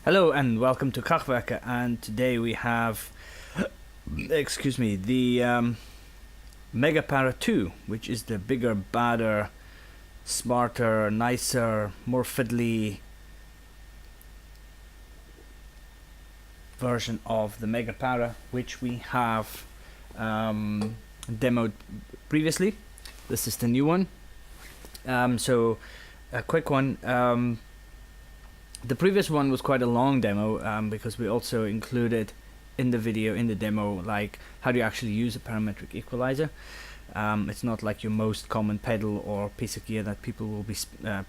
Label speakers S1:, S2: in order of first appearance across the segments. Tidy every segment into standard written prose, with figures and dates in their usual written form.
S1: Hello and welcome to Kachwerken, and today we have, excuse me, the MegaPara2, which is the bigger, badder, smarter, nicer, more fiddly version of the MegaPara, which we have demoed previously. This is the new one. So a quick one. The previous one was quite a long demo because we also included in the video, in the demo, like how do you actually use a parametric equalizer. It's not like your most common pedal or piece of gear that people will be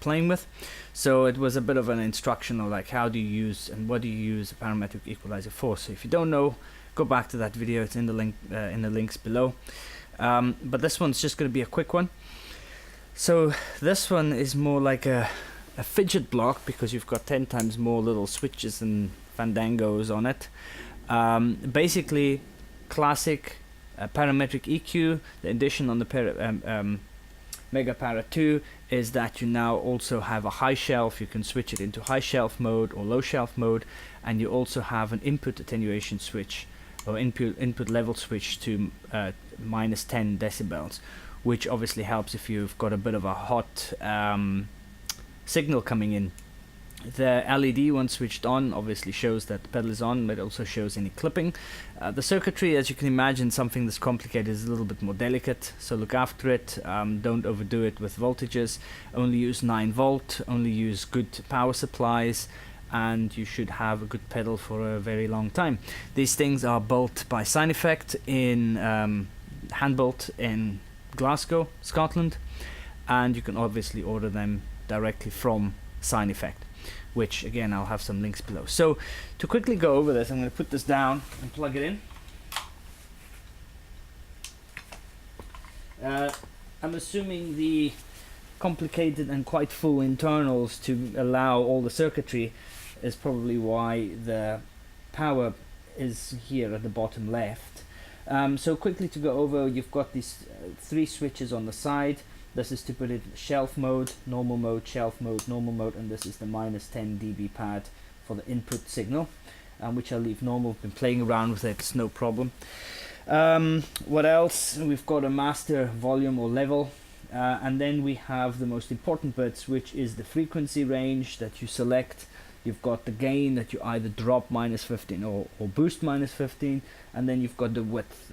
S1: playing with. So it was a bit of an instruction of like how do you use and what do you use a parametric equalizer for. So if you don't know, go back to that video. It's in the link in the links below. But this one's just going to be a quick one. So this one is more like a fidget block because you've got 10 times more little switches and fandangos on it. Basically, classic parametric EQ. The addition on the MegaPara2 is that you now also have a high shelf. You can switch it into high shelf mode or low shelf mode, and you also have an input attenuation switch or input level switch to minus 10 decibels, which obviously helps if you've got a bit of a hot signal coming in. The LED once switched on obviously shows that the pedal is on, but it also shows any clipping. The circuitry, as you can imagine, something that's complicated is a little bit more delicate, so look after it. Don't overdo it with voltages. Only use 9 volt, only use good power supplies, and you should have a good pedal for a very long time. These things are built by SineEffect in hand-built in Glasgow, Scotland, and you can obviously order them directly from SineEffect, which again I'll have some links below. So to quickly go over this, I'm going to put this down and plug it in. I'm assuming the complicated and quite full internals to allow all the circuitry is probably why the power is here at the bottom left. So quickly to go over, you've got these 3 switches on the side. This is to put it shelf mode, normal mode, shelf mode, normal mode, and this is the minus 10 dB pad for the input signal, which I'll leave normal. Been playing around with it, it's no problem. What else? We've got a master volume or level, and then we have the most important bits, which is the frequency range that you select. You've got the gain that you either drop minus 15 or boost minus 15, and then you've got the width.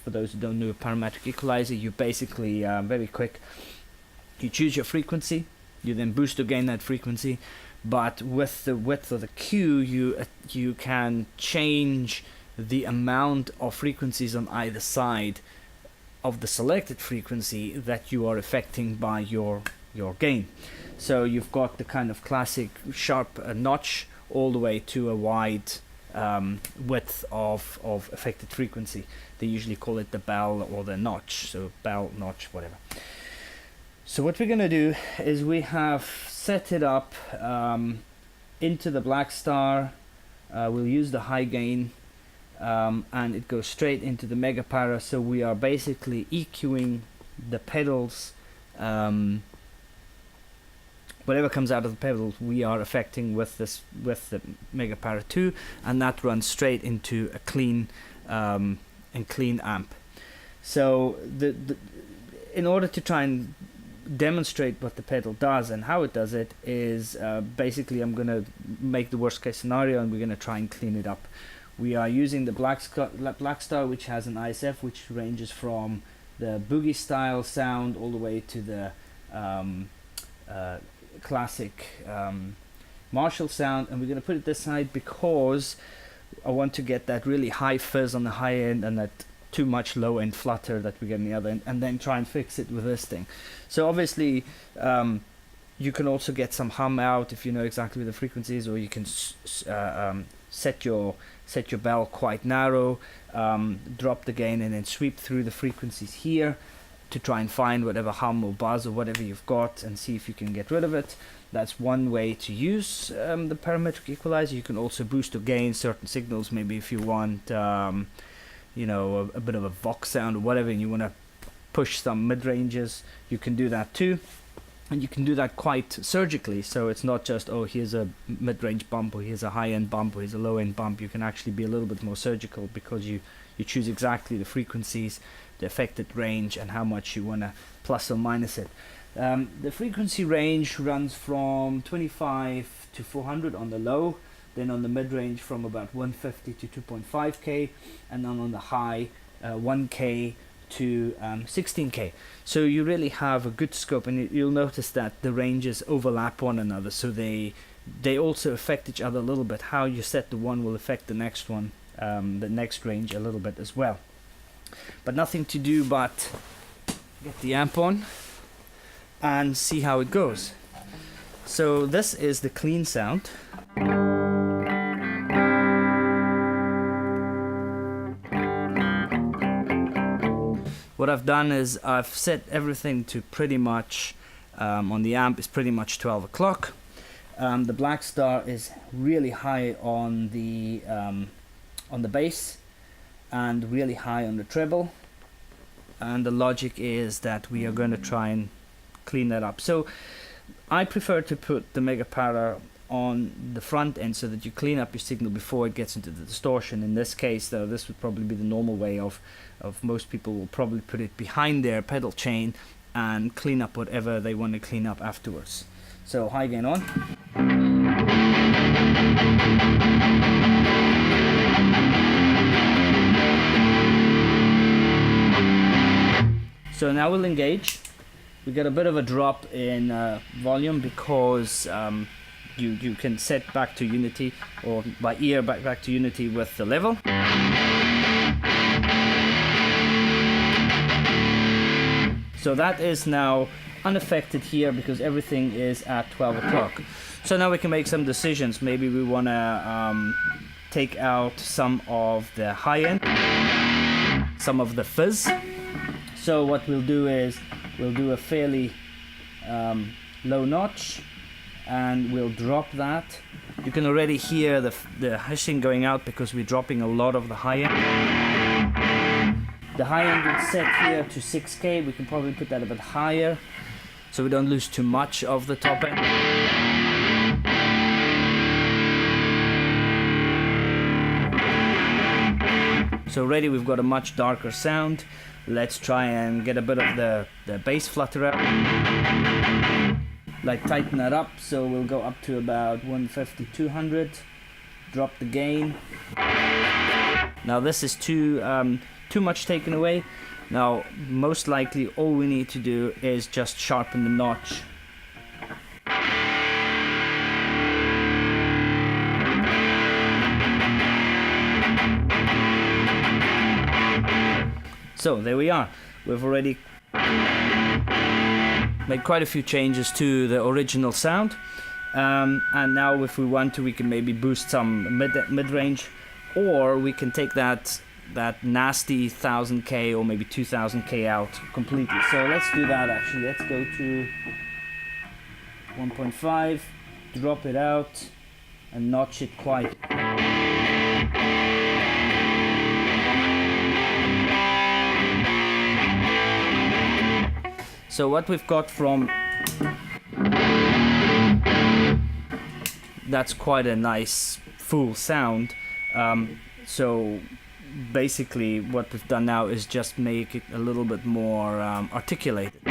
S1: For those who don't know a parametric equalizer, you basically, very quick, you choose your frequency, you then boost or gain that frequency, but with the width of the Q, you can change the amount of frequencies on either side of the selected frequency that you are affecting by your gain. So you've got the kind of classic sharp notch all the way to a wide width of affected frequency. They usually call it the bell or the notch, so bell, notch, whatever. So what we're going to do is we have set it up into the Black Star. We'll use the high gain, and it goes straight into the MegaPara. So we are basically EQing the pedals. Whatever comes out of the pedals, we are affecting with the MegaPara2, and that runs straight into a clean amp. So in order to try and demonstrate what the pedal does and how it does it is basically I'm going to make the worst case scenario, and we're going to try and clean it up. We are using the Black Star, which has an ISF which ranges from the boogie style sound all the way to the classic Marshall sound, and we're going to put it this side because I want to get that really high fizz on the high end and that too much low end flutter that we get on the other end, and then try and fix it with this thing. So obviously you can also get some hum out if you know exactly the frequencies, or you can set your bell quite narrow, drop the gain, and then sweep through the frequencies here to try and find whatever hum or buzz or whatever you've got and see if you can get rid of it. That's one way to use the parametric equalizer. You can also boost or gain certain signals, maybe if you want you know, a bit of a Vox sound or whatever, and you want to push some mid-ranges, you can do that too. And you can do that quite surgically, so it's not just, oh, here's a mid-range bump, or here's a high-end bump, or here's a low-end bump. You can actually be a little bit more surgical, because you choose exactly the frequencies, the affected range, and how much you want to plus or minus it. The frequency range runs from 25 to 400 on the low, then on the mid-range from about 150 to 2.5k, and then on the high 1k to 16k. So you really have a good scope, and you'll notice that the ranges overlap one another, so they also affect each other a little bit. How you set the one will affect the next one, the next range a little bit as well. But nothing to do but get the amp on and see how it goes. So this is the clean sound. What I've done is I've set everything to pretty much, on the amp is pretty much 12 o'clock. The Black Star is really high on the bass, and really high on the treble. And the logic is that we are going to try and clean that up. So I prefer to put the MegaPara on the front end, so that you clean up your signal before it gets into the distortion. In this case, though, this would probably be the normal way of most people will probably put it behind their pedal chain and clean up whatever they want to clean up afterwards. So high gain on. So now we'll engage. We get a bit of a drop in volume, because you can set back to unity, or by ear back to unity with the level. So that is now unaffected here, because everything is at 12 o'clock. So now we can make some decisions. Maybe we want to take out some of the high end, some of the fizz. So what we'll do is we'll do a fairly low notch, and we'll drop that. You can already hear the hissing going out, because we're dropping a lot of the high end. The high end is set here to 6k. We can probably put that a bit higher, so we don't lose too much of the top end. So already we've got a much darker sound. Let's try and get a bit of the bass flutter out. Like tighten that up, so we'll go up to about 150, 200. Drop the gain. Now this is too much taken away. Now most likely all we need to do is just sharpen the notch. So there we are. We've already made quite a few changes to the original sound, and now if we want to, we can maybe boost some mid-range, or we can take that nasty 1000k or maybe 2000k out completely. So let's do that actually. Let's go to 1.5, drop it out, and notch it quite. So what we've got from, that's quite a nice full sound. So basically what we've done now is just make it a little bit more articulated.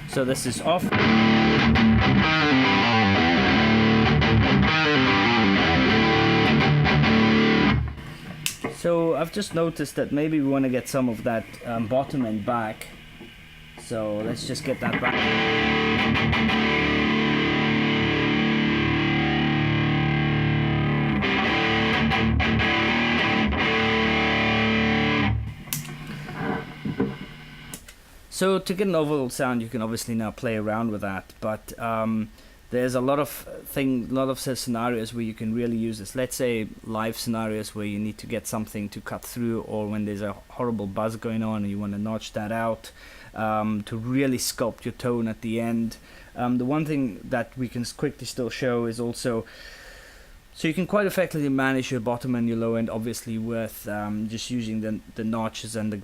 S1: So this is off. So I've just noticed that maybe we want to get some of that bottom end back. So let's just get that back. So to get an overall sound, you can obviously now play around with that, but there's a lot of scenarios where you can really use this. Let's say live scenarios where you need to get something to cut through, or when there's a horrible buzz going on and you want to notch that out, to really sculpt your tone at the end. The one thing that we can quickly still show is also, so you can quite effectively manage your bottom and your low end, obviously, with just using the notches and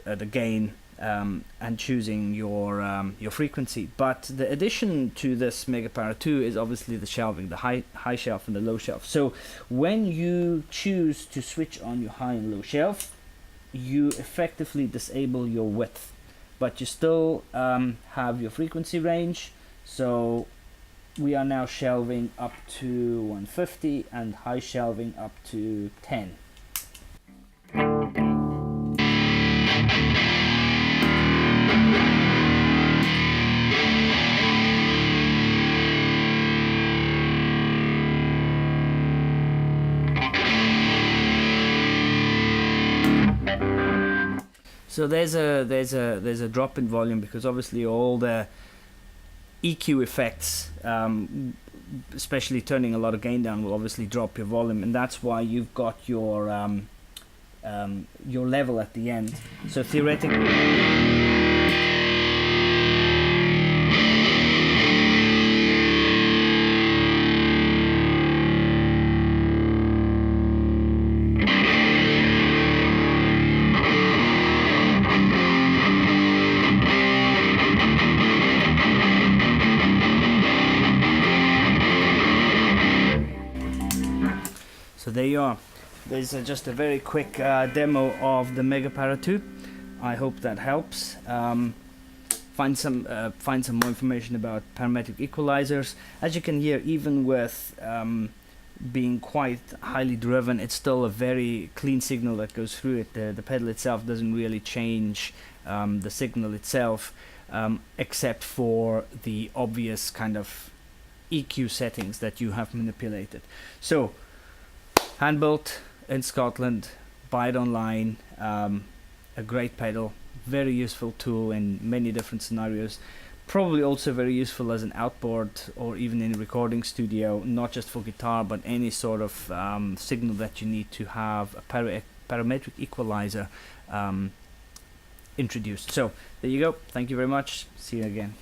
S1: the gain, and choosing your frequency. But the addition to this MegaPara2 is obviously the shelving, the high shelf and the low shelf. So when you choose to switch on your high and low shelf, you effectively disable your width, but you still have your frequency range. So we are now shelving up to 150 and high shelving up to 10. So there's a drop in volume, because obviously all the EQ effects, especially turning a lot of gain down, will obviously drop your volume, and that's why you've got your level at the end. So theoretically, so there you are. There's just a very quick demo of the MegaPara2. I hope that helps. Find some more information about parametric equalizers. As you can hear, even with being quite highly driven, it's still a very clean signal that goes through it. The pedal itself doesn't really change the signal itself, except for the obvious kind of EQ settings that you have manipulated. So, hand-built in Scotland, buy it online, a great pedal, very useful tool in many different scenarios, probably also very useful as an outboard or even in a recording studio, not just for guitar but any sort of signal that you need to have a parametric equalizer introduced. So there you go, thank you very much, see you again.